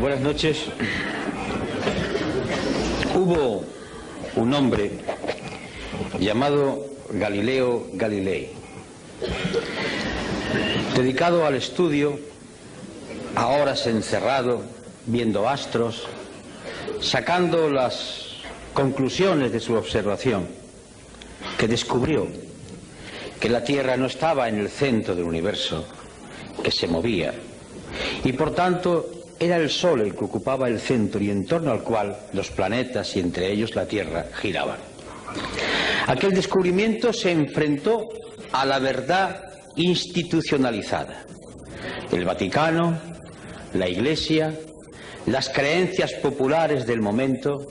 Buenas noches. Hubo un hombre llamado Galileo Galilei, dedicado al estudio, a horas encerrado, viendo astros, sacando las conclusiones de su observación, que descubrió que la Tierra no estaba en el centro del universo, que se movía, y por tanto era el Sol el que ocupaba el centro y en torno al cual los planetas y entre ellos la Tierra giraban. Aquel descubrimiento se enfrentó a la verdad institucionalizada. El Vaticano, la Iglesia, las creencias populares del momento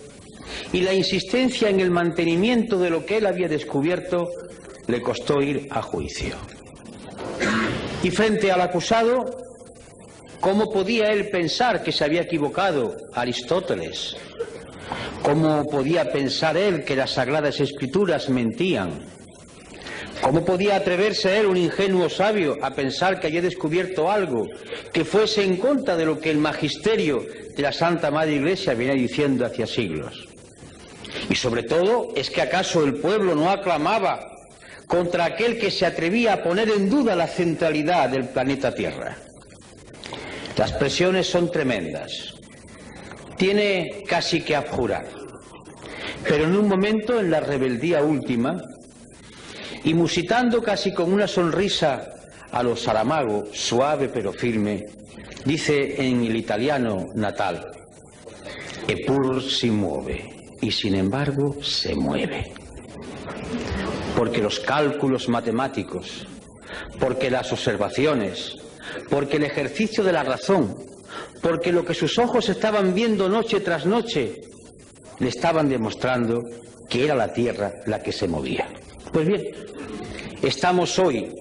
y la insistencia en el mantenimiento de lo que él había descubierto le costó ir a juicio. Y frente al acusado, ¿cómo podía él pensar que se había equivocado Aristóteles? ¿Cómo podía pensar él que las Sagradas Escrituras mentían? ¿Cómo podía atreverse él, un ingenuo sabio, a pensar que había descubierto algo que fuese en contra de lo que el magisterio de la Santa Madre Iglesia venía diciendo hacía siglos? Y sobre todo, ¿es que acaso el pueblo no aclamaba contra aquel que se atrevía a poner en duda la centralidad del planeta Tierra? Las presiones son tremendas. Tiene casi que abjurar. Pero en un momento, en la rebeldía última, y musitando casi con una sonrisa a lo Saramago, suave pero firme, dice en el italiano natal: "Eppur si muove", y sin embargo se mueve. Porque los cálculos matemáticos, porque las observaciones, porque el ejercicio de la razón, porque lo que sus ojos estaban viendo noche tras noche, le estaban demostrando que era la Tierra la que se movía. Pues bien, estamos hoy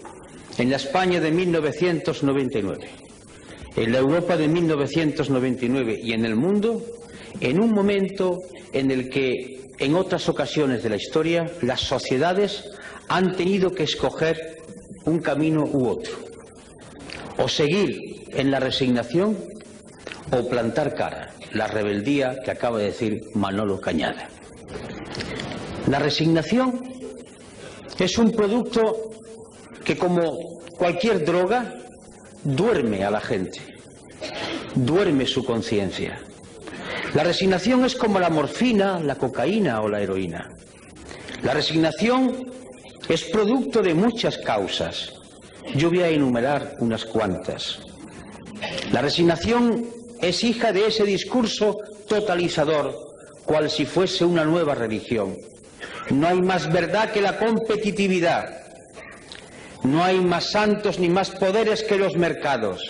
en la España de 1999, en la Europa de 1999 y en el mundo, en un momento en el que en otras ocasiones de la historia las sociedades han tenido que escoger un camino u otro, o seguir en la resignación o plantar cara, la rebeldía que acaba de decir Manolo Cañada. La resignación es un producto que, como cualquier droga, duerme a la gente, duerme su conciencia. La resignación es como la morfina, la cocaína o la heroína. La resignación es producto de muchas causas. Yo voy a enumerar unas cuantas. La resignación es hija de ese discurso totalizador, cual si fuese una nueva religión. No hay más verdad que la competitividad. No hay más santos ni más poderes que los mercados.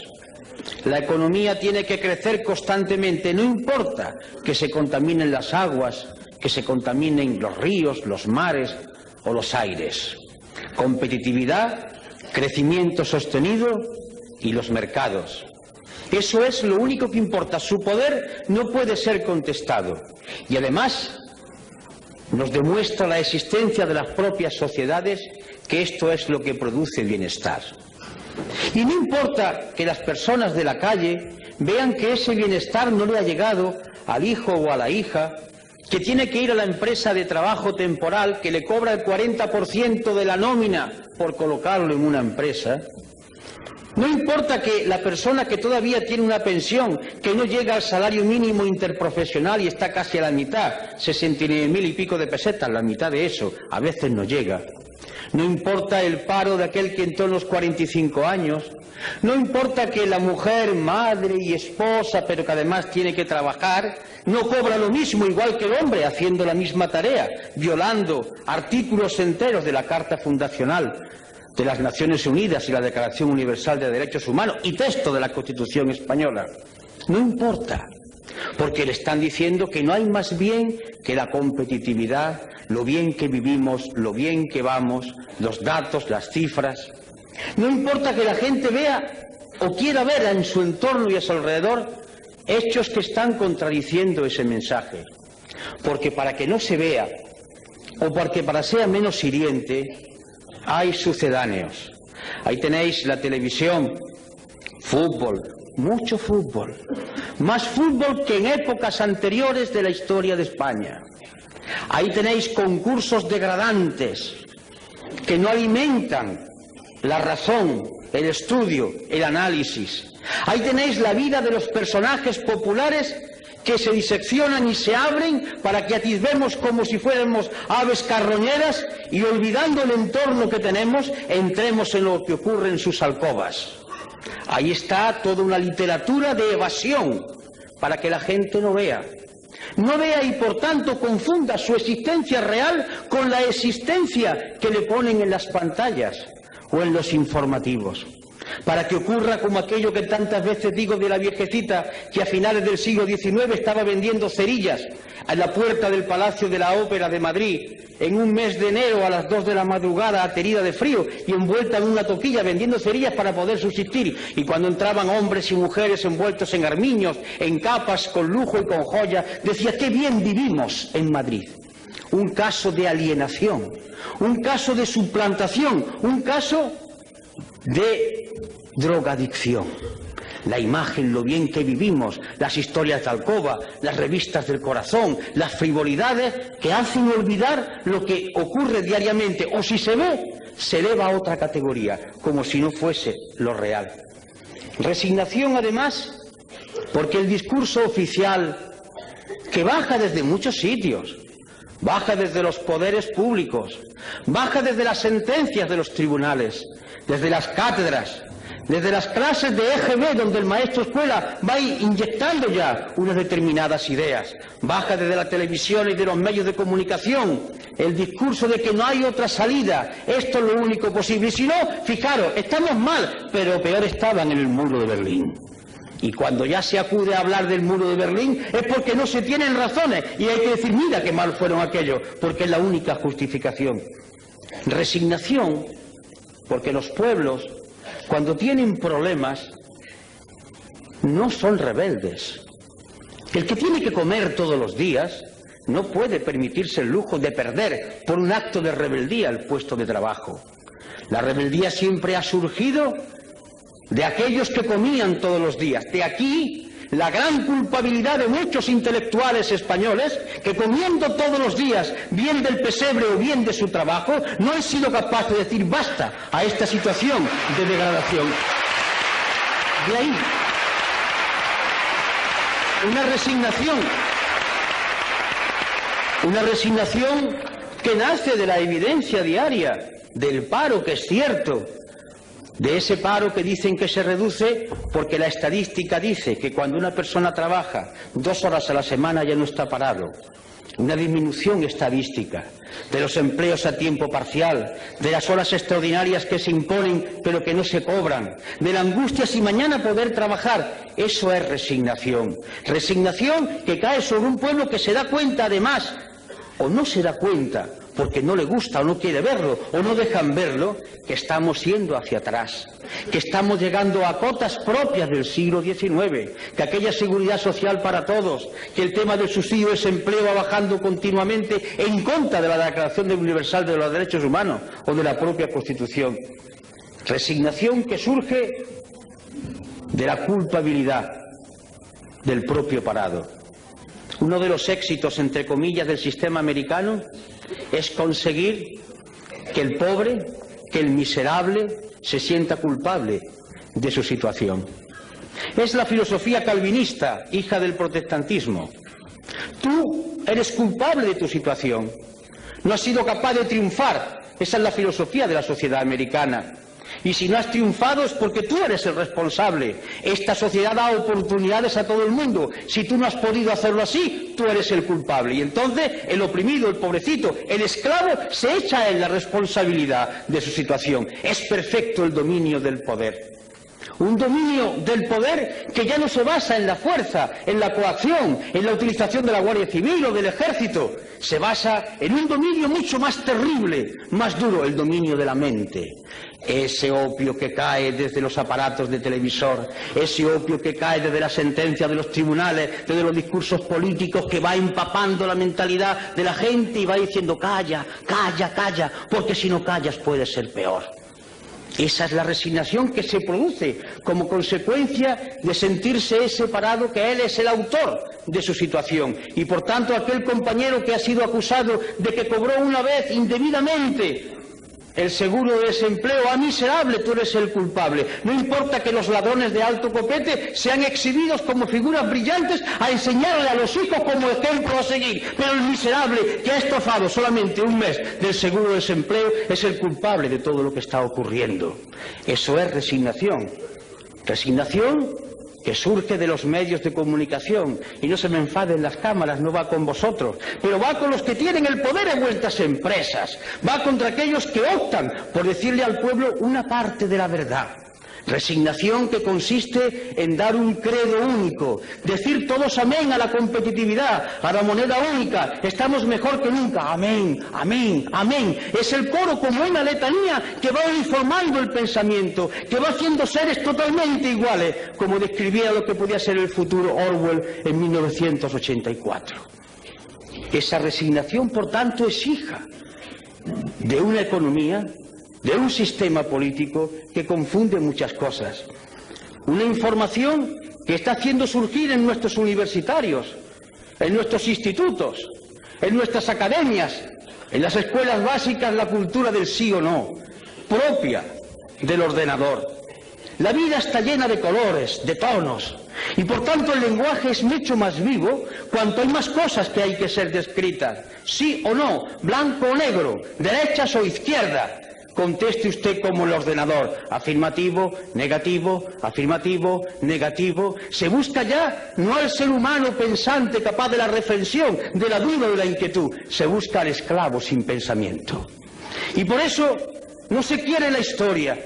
La economía tiene que crecer constantemente, no importa que se contaminen las aguas, que se contaminen los ríos, los mares o los aires. Competitividad, crecimiento sostenido y los mercados. Eso es lo único que importa. Su poder no puede ser contestado. Y además nos demuestra la existencia de las propias sociedades que esto es lo que produce bienestar. Y no importa que las personas de la calle vean que ese bienestar no le ha llegado al hijo o a la hija, que tiene que ir a la empresa de trabajo temporal que le cobra el 40% de la nómina por colocarlo en una empresa. No importa que la persona que todavía tiene una pensión que no llega al salario mínimo interprofesional y está casi a la mitad, 69.000 y pico de pesetas, la mitad de eso, a veces no llega. No importa el paro de aquel que entró en los 45 años. No importa que la mujer, madre y esposa, pero que además tiene que trabajar, no cobra lo mismo igual que el hombre haciendo la misma tarea, violando artículos enteros de la Carta Fundacional de las Naciones Unidas y la Declaración Universal de Derechos Humanos y texto de la Constitución Española. No importa, porque le están diciendo que no hay más bien que la competitividad, lo bien que vivimos, lo bien que vamos, los datos, las cifras. No importa que la gente vea o quiera ver en su entorno y a su alrededor hechos que están contradiciendo ese mensaje. Porque para que no se vea, o porque para sea menos hiriente, hay sucedáneos. Ahí tenéis la televisión, fútbol, mucho fútbol, más fútbol que en épocas anteriores de la historia de España. Ahí tenéis concursos degradantes que no alimentan la razón, el estudio, el análisis. Ahí tenéis la vida de los personajes populares que se diseccionan y se abren para que atisbemos como si fuéramos aves carroñeras y, olvidando el entorno que tenemos, entremos en lo que ocurre en sus alcobas. Ahí está toda una literatura de evasión para que la gente no vea y por tanto confunda su existencia real con la existencia que le ponen en las pantallas o en los informativos, para que ocurra como aquello que tantas veces digo de la viejecita que a finales del siglo XIX estaba vendiendo cerillas a la puerta del Palacio de la Ópera de Madrid en un mes de enero a las 2 de la madrugada, aterida de frío y envuelta en una toquilla vendiendo cerillas para poder subsistir, y cuando entraban hombres y mujeres envueltos en armiños, en capas, con lujo y con joya, decía: qué bien vivimos en Madrid. Un caso de alienación, un caso de suplantación, un caso de drogadicción. La imagen, lo bien que vivimos, las historias de alcoba, las revistas del corazón, las frivolidades que hacen olvidar lo que ocurre diariamente, o si se ve, se eleva a otra categoría, como si no fuese lo real. Resignación, además, porque el discurso oficial, que baja desde muchos sitios, baja desde los poderes públicos, baja desde las sentencias de los tribunales, desde las cátedras, desde las clases de EGB, donde el maestro escuela va inyectando ya unas determinadas ideas, baja desde la televisión y de los medios de comunicación el discurso de que no hay otra salida, esto es lo único posible, y si no, fijaros, estamos mal, pero peor estaban en el muro de Berlín. Y cuando ya se acude a hablar del muro de Berlín es porque no se tienen razones y hay que decir: mira qué mal fueron aquellos, porque es la única justificación. Resignación, porque los pueblos, cuando tienen problemas, no son rebeldes. El que tiene que comer todos los días no puede permitirse el lujo de perder por un acto de rebeldía el puesto de trabajo. La rebeldía siempre ha surgido de aquellos que comían todos los días. De aquí la gran culpabilidad de muchos intelectuales españoles que, comiendo todos los días bien del pesebre o bien de su trabajo, no han sido capaces de decir basta a esta situación de degradación. De ahí una resignación que nace de la evidencia diaria del paro, que es cierto, de ese paro que dicen que se reduce porque la estadística dice que cuando una persona trabaja 2 horas a la semana ya no está parado. Una disminución estadística de los empleos a tiempo parcial, de las horas extraordinarias que se imponen pero que no se cobran, de la angustia si mañana poder trabajar. Eso es resignación. Resignación que cae sobre un pueblo que se da cuenta, además, o no se da cuenta porque no le gusta o no quiere verlo o no dejan verlo, que estamos yendo hacia atrás, que estamos llegando a cotas propias del siglo XIX, que aquella seguridad social para todos, que el tema del subsidio de desempleo va bajando continuamente en contra de la Declaración Universal de los Derechos Humanos o de la propia Constitución. Resignación que surge de la culpabilidad del propio parado. Uno de los éxitos, entre comillas, del sistema americano es conseguir que el pobre, que el miserable, se sienta culpable de su situación. Es la filosofía calvinista, hija del protestantismo. Tú eres culpable de tu situación. No has sido capaz de triunfar. Esa es la filosofía de la sociedad americana. Y si no has triunfado es porque tú eres el responsable. Esta sociedad da oportunidades a todo el mundo. Si tú no has podido hacerlo así, tú eres el culpable. Y entonces el oprimido, el pobrecito, el esclavo se echa en la responsabilidad de su situación. Es perfecto el dominio del poder. Un dominio del poder que ya no se basa en la fuerza, en la coacción, en la utilización de la Guardia Civil o del Ejército. Se basa en un dominio mucho más terrible, más duro, el dominio de la mente. Ese opio que cae desde los aparatos de televisor, ese opio que cae desde la sentencia de los tribunales, desde los discursos políticos, que va empapando la mentalidad de la gente y va diciendo calla, calla, calla, porque si no callas puede ser peor. Esa es la resignación que se produce como consecuencia de sentirse separado, que él es el autor de su situación. Y por tanto aquel compañero que ha sido acusado de que cobró una vez indebidamente el seguro de desempleo, ¡ah, miserable, tú eres el culpable! No importa que los ladrones de alto copete sean exhibidos como figuras brillantes a enseñarle a los hijos como ejemplo a seguir, pero el miserable que ha estafado solamente un mes del seguro de desempleo es el culpable de todo lo que está ocurriendo. Eso es resignación. Resignación que surge de los medios de comunicación, y no se me enfaden las cámaras, no va con vosotros, pero va con los que tienen el poder en vuestras empresas, va contra aquellos que optan por decirle al pueblo una parte de la verdad. Resignación que consiste en dar un credo único, decir todos amén a la competitividad, a la moneda única, estamos mejor que nunca, amén, amén, amén. Es el coro como una letanía que va uniformando el pensamiento, que va haciendo seres totalmente iguales, como describía lo que podía ser el futuro Orwell en 1984. Esa resignación, por tanto, es hija de una economía, de un sistema político que confunde muchas cosas. Una información que está haciendo surgir en nuestros universitarios, en nuestros institutos, en nuestras academias, en las escuelas básicas, la cultura del sí o no, propia del ordenador. La vida está llena de colores, de tonos, y por tanto el lenguaje es mucho más vivo cuanto hay más cosas que hay que ser descritas. Sí o no, blanco o negro, derechas o izquierdas. Conteste usted como el ordenador, afirmativo, negativo, afirmativo, negativo. Se busca ya no al ser humano pensante capaz de la reflexión, de la duda o de la inquietud, se busca al esclavo sin pensamiento. Y por eso no se quiere la historia,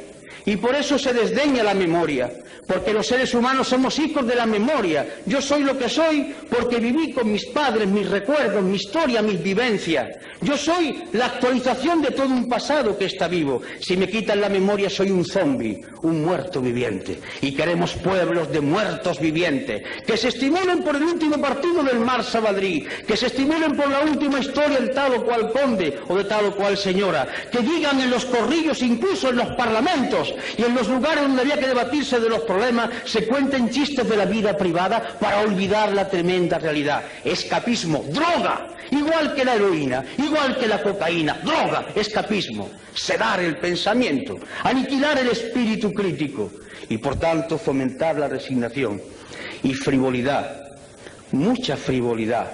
y por eso se desdeña la memoria, porque los seres humanos somos hijos de la memoria. Yo soy lo que soy porque viví con mis padres, mis recuerdos, mi historia, mis vivencias. Yo soy la actualización de todo un pasado que está vivo. Si me quitan la memoria soy un zombi, un muerto viviente. Y queremos pueblos de muertos vivientes, que se estimulen por el último partido del Marsa Madrid, que se estimulen por la última historia del tal o cual conde o de tal o cual señora, que digan en los corrillos, incluso en los parlamentos y en los lugares donde había que debatirse de los problemas, se cuenten chistes de la vida privada para olvidar la tremenda realidad. Escapismo, droga, igual que la heroína, igual que la cocaína, droga, escapismo, sedar el pensamiento, aniquilar el espíritu crítico y por tanto fomentar la resignación y frivolidad, mucha frivolidad.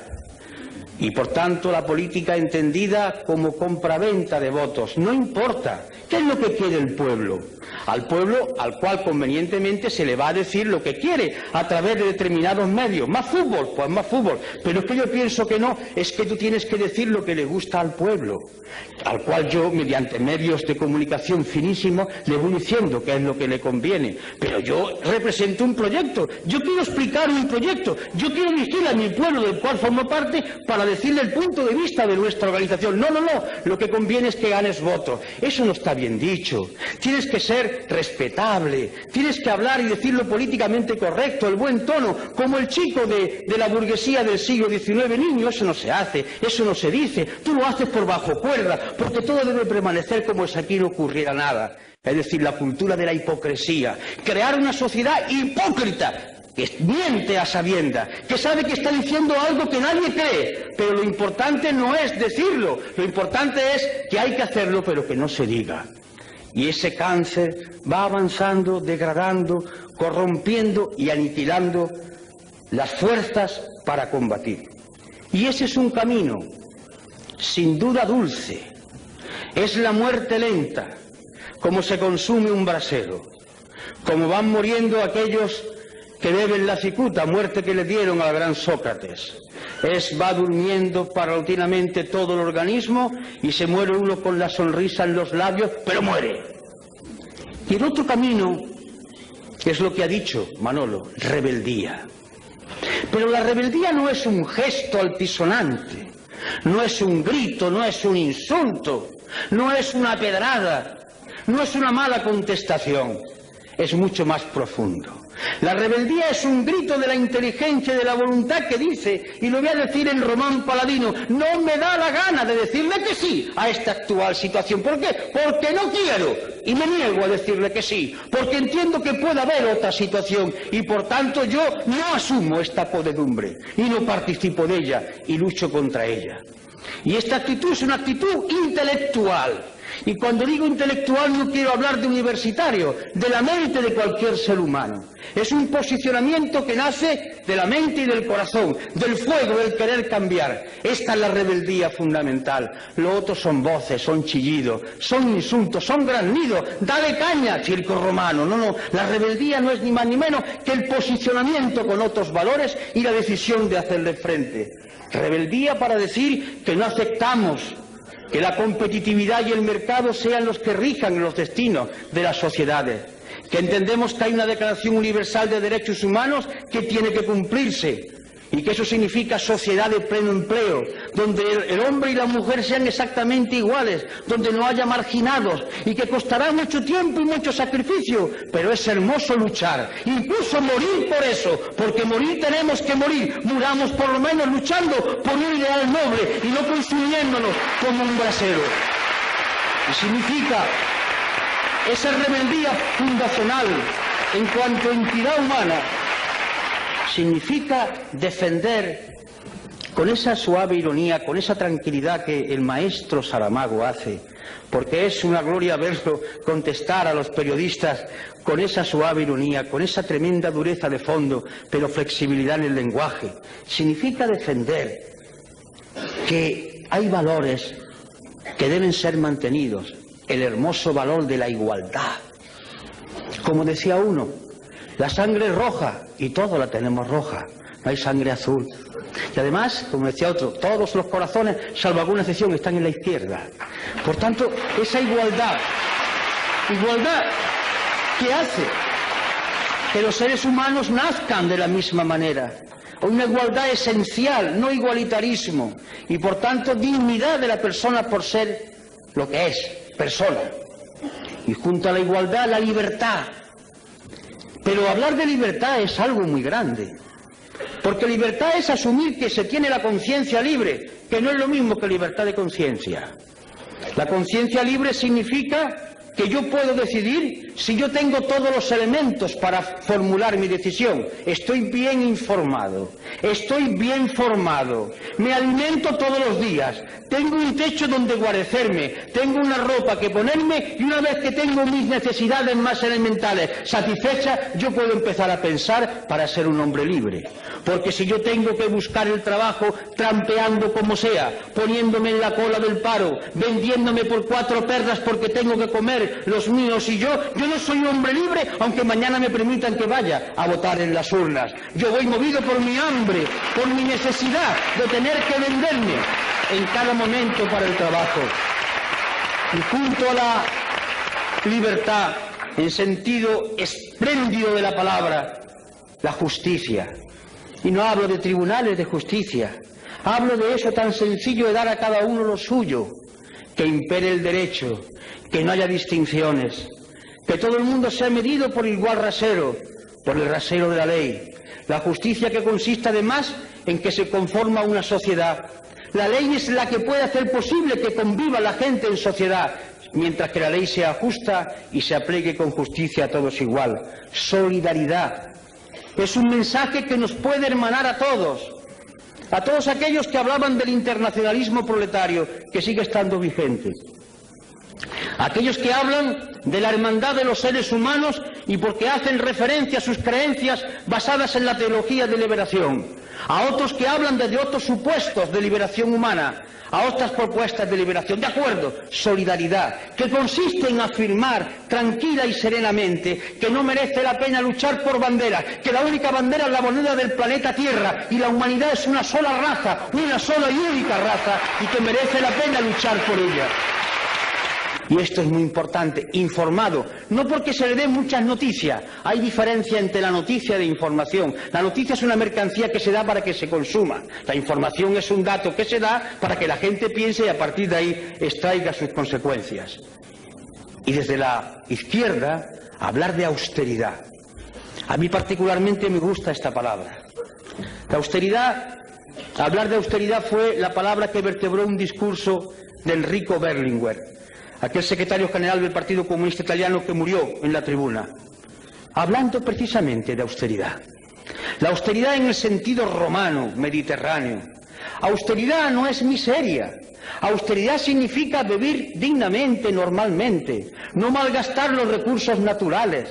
Y por tanto la política entendida como compraventa de votos. No importa, ¿qué es lo que quiere el pueblo? Al pueblo al cual convenientemente se le va a decir lo que quiere a través de determinados medios. Más fútbol, pues más fútbol. Pero es que yo pienso que no, es que tú tienes que decir lo que le gusta al pueblo, al cual yo, mediante medios de comunicación finísimos, le voy diciendo qué es lo que le conviene. Pero yo represento un proyecto, yo quiero explicar un proyecto, yo quiero dirigir a mi pueblo del cual formo parte para decirle el punto de vista de nuestra organización. No, no, no, lo que conviene es que ganes votos. Eso no está bien dicho. Tienes que ser respetable, tienes que hablar y decirlo políticamente correcto, el buen tono, como el chico de la burguesía del siglo XIX. Niño, eso no se hace, eso no se dice, tú lo haces por bajo cuerda, porque todo debe permanecer como si aquí no ocurriera nada. Es decir, la cultura de la hipocresía, crear una sociedad hipócrita, que miente a sabiendas, que sabe que está diciendo algo que nadie cree, pero lo importante no es decirlo, lo importante es que hay que hacerlo, pero que no se diga. Y ese cáncer va avanzando, degradando, corrompiendo y aniquilando las fuerzas para combatir. Y ese es un camino, sin duda dulce, es la muerte lenta, como se consume un brasero, como van muriendo aquellos que beben la cicuta, muerte que le dieron al gran Sócrates. Va durmiendo paulatinamente todo el organismo y se muere uno con la sonrisa en los labios, pero muere. Y el otro camino es lo que ha dicho Manolo, rebeldía. Pero la rebeldía no es un gesto altisonante, no es un grito, no es un insulto, no es una pedrada, no es una mala contestación. es mucho más profundo. La rebeldía es un grito de la inteligencia y de la voluntad que dice, y lo voy a decir en Román Paladino, no me da la gana de decirle que sí a esta actual situación. ¿Por qué? Porque no quiero y me niego a decirle que sí, porque entiendo que puede haber otra situación y por tanto yo no asumo esta podredumbre y no participo de ella y lucho contra ella. Y esta actitud es una actitud intelectual. Y cuando digo intelectual no quiero hablar de universitario, de la mente de cualquier ser humano. Es un posicionamiento que nace de la mente y del corazón, del fuego, del querer cambiar. Esta es la rebeldía fundamental. Lo otro son voces, son chillidos, son insultos, son graznidos. Dale caña, circo romano. No, la rebeldía no es ni más ni menos que el posicionamiento con otros valores y la decisión de hacerle frente. Rebeldía para decir que no aceptamos que la competitividad y el mercado sean los que rijan los destinos de las sociedades, que entendemos que hay una Declaración Universal de Derechos Humanos que tiene que cumplirse y que eso significa sociedad de pleno empleo, donde el hombre y la mujer sean exactamente iguales, donde no haya marginados y que costará mucho tiempo y mucho sacrificio, pero es hermoso luchar, incluso morir por eso, porque morir tenemos que morir, muramos por lo menos luchando por un ideal noble y no consumiéndonos como un brasero. Y significa esa rebeldía fundacional en cuanto a entidad humana, significa defender con esa suave ironía, con esa tranquilidad que el maestro Saramago hace, porque es una gloria verlo contestar a los periodistas con esa suave ironía, con esa tremenda dureza de fondo, pero flexibilidad en el lenguaje. Significa defender que hay valores que deben ser mantenidos, el hermoso valor de la igualdad. Como decía uno, la sangre es roja y todos la tenemos roja, no hay sangre azul. Y además, como decía otro, todos los corazones, salvo alguna excepción, están en la izquierda. Por tanto, esa igualdad que hace que los seres humanos nazcan de la misma manera. Una igualdad esencial, no igualitarismo. Y por tanto, dignidad de la persona por ser lo que es, persona. Y junto a la igualdad, la libertad. Pero hablar de libertad es algo muy grande, porque libertad es asumir que se tiene la conciencia libre, que no es lo mismo que libertad de conciencia. La conciencia libre significa que yo puedo decidir si yo tengo todos los elementos para formular mi decisión. Estoy bien informado, estoy bien formado, me alimento todos los días, tengo un techo donde guarecerme, tengo una ropa que ponerme y una vez que tengo mis necesidades más elementales satisfechas, yo puedo empezar a pensar para ser un hombre libre. Porque si yo tengo que buscar el trabajo trampeando como sea, poniéndome en la cola del paro, vendiéndome por 4 perras porque tengo que comer los míos y yo no soy un hombre libre, aunque mañana me permitan que vaya a votar en las urnas. Yo voy movido por mi hambre, por mi necesidad de tener que venderme en cada momento para el trabajo. Y junto a la libertad, en sentido espléndido de la palabra, la justicia. Y no hablo de tribunales de justicia, hablo de eso tan sencillo de dar a cada uno lo suyo, que impere el derecho, que no haya distinciones, que todo el mundo sea medido por igual rasero, por el rasero de la ley. La justicia que consiste además en que se conforma una sociedad. La ley es la que puede hacer posible que conviva la gente en sociedad, mientras que la ley sea justa y se aplique con justicia a todos igual. Solidaridad. Es un mensaje que nos puede hermanar a todos aquellos que hablaban del internacionalismo proletario, que sigue estando vigente, aquellos que hablan de la hermandad de los seres humanos y porque hacen referencia a sus creencias basadas en la teología de liberación, a otros que hablan desde otros supuestos de liberación humana, a otras propuestas de liberación. De acuerdo, solidaridad, que consiste en afirmar tranquila y serenamente que no merece la pena luchar por banderas, que la única bandera es la moneda del planeta Tierra y la humanidad es una sola raza, una sola y única raza, y que merece la pena luchar por ella. Y esto es muy importante, informado, no porque se le den muchas noticias, hay diferencia entre la noticia y la información. La noticia es una mercancía que se da para que se consuma, la información es un dato que se da para que la gente piense y a partir de ahí extraiga sus consecuencias. Y desde la izquierda hablar de austeridad. A mí particularmente me gusta esta palabra. La austeridad, hablar de austeridad fue la palabra que vertebró un discurso de Enrico Berlinguer, aquel secretario general del Partido Comunista Italiano que murió en la tribuna, hablando precisamente de austeridad. La austeridad en el sentido romano, mediterráneo. Austeridad no es miseria. Austeridad significa vivir dignamente, normalmente, no malgastar los recursos naturales,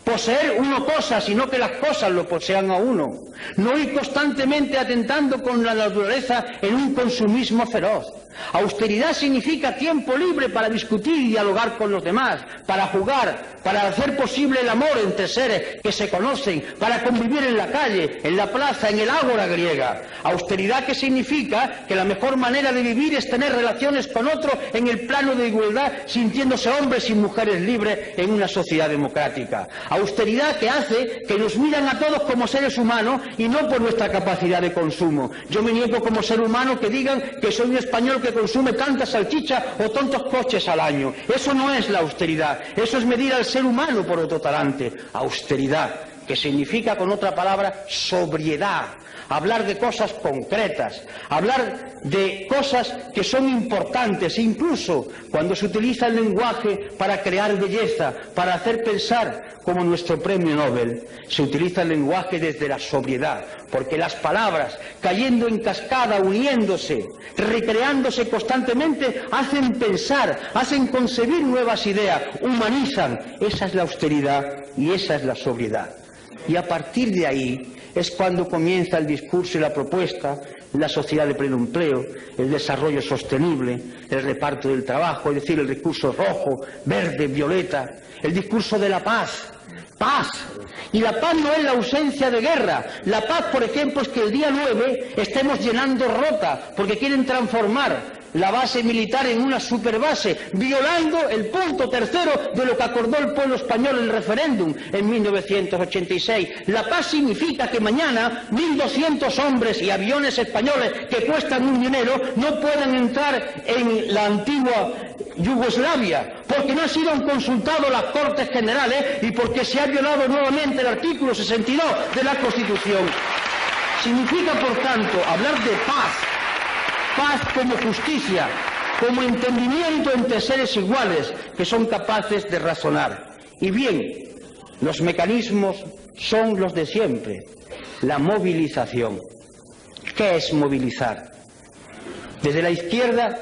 poseer uno cosas, sino que las cosas lo posean a uno, no ir constantemente atentando con la naturaleza en un consumismo feroz. Austeridad significa tiempo libre para discutir y dialogar con los demás, para jugar, para hacer posible el amor entre seres que se conocen, para convivir en la calle, en la plaza, en el ágora griega. Austeridad que significa que la mejor manera de vivir es tener relaciones con otro en el plano de igualdad, sintiéndose hombres y mujeres libres en una sociedad democrática. Austeridad que hace que nos miran a todos como seres humanos y no por nuestra capacidad de consumo. Yo me niego como ser humano que digan que soy un español que consume tantas salchichas o tantos coches al año. Eso no es la austeridad, eso es medir al ser humano por otro talante. Austeridad, que significa con otra palabra sobriedad, hablar de cosas concretas, hablar de cosas que son importantes, incluso cuando se utiliza el lenguaje para crear belleza, para hacer pensar, como nuestro premio Nobel, se utiliza el lenguaje desde la sobriedad, porque las palabras, cayendo en cascada, uniéndose, recreándose constantemente, hacen pensar, hacen concebir nuevas ideas, humanizan. Esa es la austeridad y esa es la sobriedad. Y a partir de ahí es cuando comienza el discurso y la propuesta, la sociedad de pleno empleo, el desarrollo sostenible, el reparto del trabajo, es decir, el discurso rojo, verde, violeta, el discurso de la paz. Paz. Y la paz no es la ausencia de guerra. La paz, por ejemplo, es que el día 9 estemos llenando Rota, porque quieren transformar la base militar en una superbase, violando el punto tercero de lo que acordó el pueblo español en el referéndum en 1986. La paz significa que mañana 1.200 hombres y aviones españoles que cuestan un dinero no puedan entrar en la antigua Yugoslavia, porque no han sido consultados las Cortes Generales y porque se ha violado nuevamente el artículo 62 de la Constitución. Significa, por tanto, hablar de paz. Paz como justicia, como entendimiento entre seres iguales que son capaces de razonar. Y bien, los mecanismos son los de siempre. La movilización. ¿Qué es movilizar? Desde la izquierda,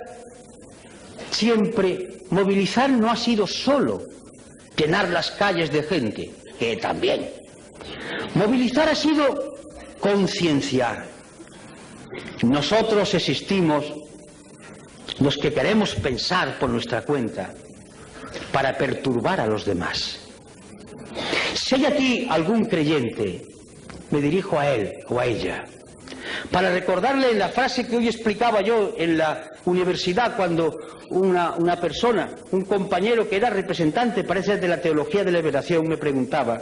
siempre movilizar no ha sido solo llenar las calles de gente, que también. Movilizar ha sido concienciar. Nosotros existimos, los que queremos pensar por nuestra cuenta, para perturbar a los demás. Si hay aquí algún creyente, me dirijo a él o a ella, para recordarle la frase que hoy explicaba yo en la universidad cuando una persona, un compañero que era representante, parece, de la teología de la liberación, me preguntaba,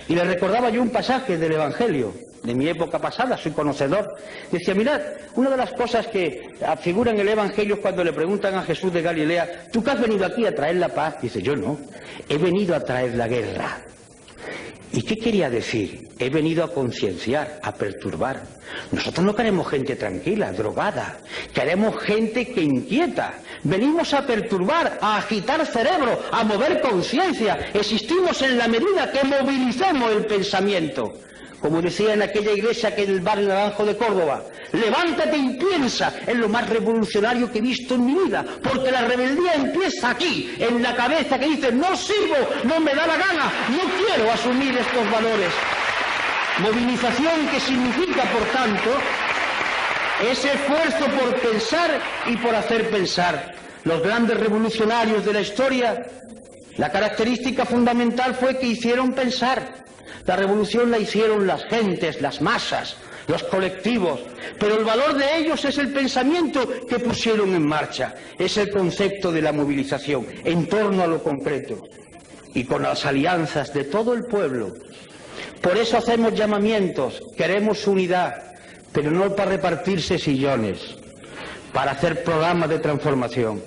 y le recordaba yo un pasaje del Evangelio de mi época pasada, soy conocedor. Decía, mirad, una de las cosas que figura en el Evangelio es cuando le preguntan a Jesús de Galilea, ¿tú que has venido aquí a traer la paz? Dice, yo no, he venido a traer la guerra. ¿Y qué quería decir? He venido a concienciar, a perturbar. Nosotros no queremos gente tranquila, drogada. Queremos gente que inquieta. Venimos a perturbar, a agitar cerebro, a mover conciencia. Existimos en la medida que movilicemos el pensamiento. Como decía en aquella iglesia que en el barrio Naranjo de Córdoba, levántate y piensa, es lo más revolucionario que he visto en mi vida, porque la rebeldía empieza aquí, en la cabeza que dice, no sirvo, no me da la gana, no quiero asumir estos valores. Movilización que significa, por tanto, ese esfuerzo por pensar y por hacer pensar. Los grandes revolucionarios de la historia, la característica fundamental fue que hicieron pensar. La revolución la hicieron las gentes, las masas, los colectivos, pero el valor de ellos es el pensamiento que pusieron en marcha, es el concepto de la movilización en torno a lo concreto y con las alianzas de todo el pueblo. Por eso hacemos llamamientos, queremos unidad, pero no para repartirse sillones, para hacer programas de transformación.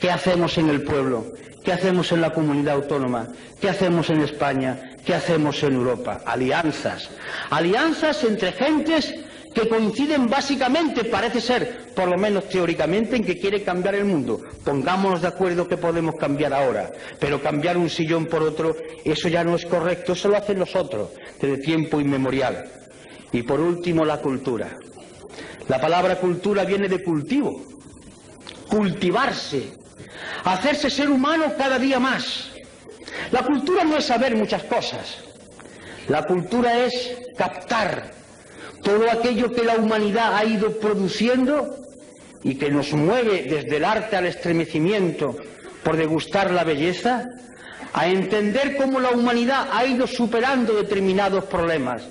¿Qué hacemos en el pueblo? ¿Qué hacemos en la comunidad autónoma? ¿Qué hacemos en España? ¿Qué hacemos en Europa? Alianzas. Alianzas entre gentes que coinciden básicamente, parece ser, por lo menos teóricamente, en que quiere cambiar el mundo. Pongámonos de acuerdo que podemos cambiar ahora, pero cambiar un sillón por otro, eso ya no es correcto, eso lo hacen los otros, desde tiempo inmemorial. Y por último, la cultura. La palabra cultura viene de cultivo, cultivarse, hacerse ser humano cada día más. La cultura no es saber muchas cosas, la cultura es captar todo aquello que la humanidad ha ido produciendo y que nos mueve desde el arte al estremecimiento por degustar la belleza, a entender cómo la humanidad ha ido superando determinados problemas.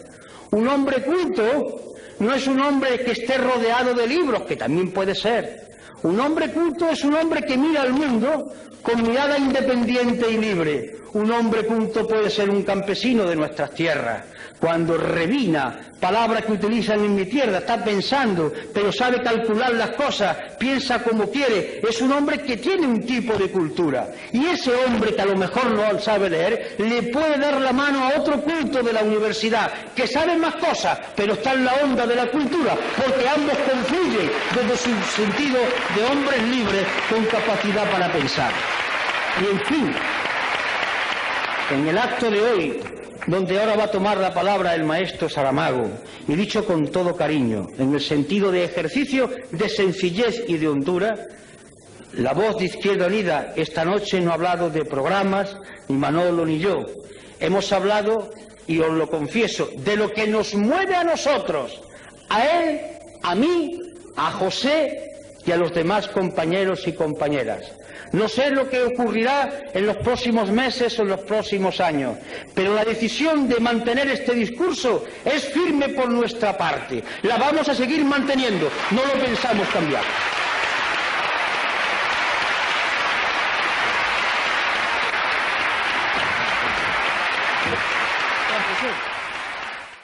Un hombre culto no es un hombre que esté rodeado de libros, que también puede ser. Un hombre culto es un hombre que mira al mundo con mirada independiente y libre. Un hombre culto puede ser un campesino de nuestras tierras. Cuando revina, palabra que utilizan en mi tierra, está pensando, pero sabe calcular las cosas, piensa como quiere, es un hombre que tiene un tipo de cultura. Y ese hombre que a lo mejor no sabe leer, le puede dar la mano a otro culto de la universidad, que sabe más cosas, pero está en la onda de la cultura, porque ambos confluyen desde su sentido de hombres libres con capacidad para pensar. Y en fin, en el acto de hoy, donde ahora va a tomar la palabra el maestro Saramago, y dicho con todo cariño, en el sentido de ejercicio de sencillez y de hondura, la voz de Izquierda Unida esta noche no ha hablado de programas, ni Manolo ni yo. Hemos hablado, y os lo confieso, de lo que nos mueve a nosotros, a él, a mí, a José y a los demás compañeros y compañeras. No sé lo que ocurrirá en los próximos meses o en los próximos años, pero la decisión de mantener este discurso es firme por nuestra parte. La vamos a seguir manteniendo, no lo pensamos cambiar. Gracias.